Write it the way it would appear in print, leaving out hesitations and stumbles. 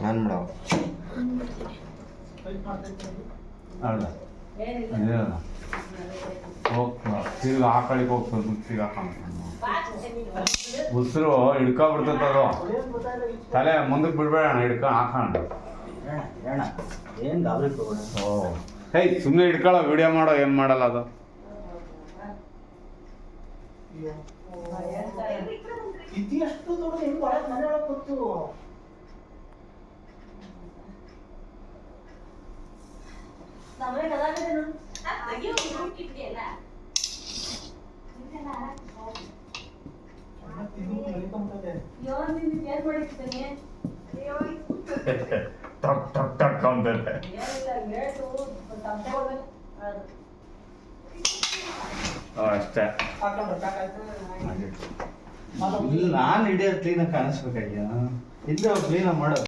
ನಾನು ಮಾಡೋ ಅಲ್ಲ ಅದೇನಲ್ಲ ತಿರ್ಗಿ ಆ ಕಡೆಗೆ ಹೋಗ್ತದೆ ಮುಚ್ಚಿಗೆ ಹಾಕೊಂಡು ಉಸಿರು ಹಿಡ್ಕೊಬಿಡ್ತದ ತಲೆ ಮುಂದಕ್ಕೆ ಬಿಡ್ಬೇಡಣ ಹಿಡ್ಕೊಂಡು ಹಾಕೋಣ ಏನು ಗಾಬರಿ ತಗೋಣ. ಓ ಹೇಯ್ ಸುಮ್ಮನೆ ಹಿಡ್ಕೊಳ್ಳೋ ವಿಡಿಯೋ ಮಾಡೋ ಏನು ಮಾಡಲ್ಲ ಅದು ಇತಿ ಎಷ್ಟು ದೊಡ್ಡದು ಹಿಂಗೆ ಒಳಗೆ ಮನೆ ಒಳಗೆ ಕೂತು ಟಕ್ ಟಕ್ ಟಕ್ ಅಂತೈತೆ ಅಷ್ಟೇ ಇಲ್ಲ ನಾನು ಹಿಡಿಯೋದು ಕ್ಲೀನಾಗಿ ಕಾಣಿಸ್ಬೇಕಾಗ್ಯ ಹಿಂದೆ ಕ್ಲೀನಾಗಿ ಮಾಡೋದು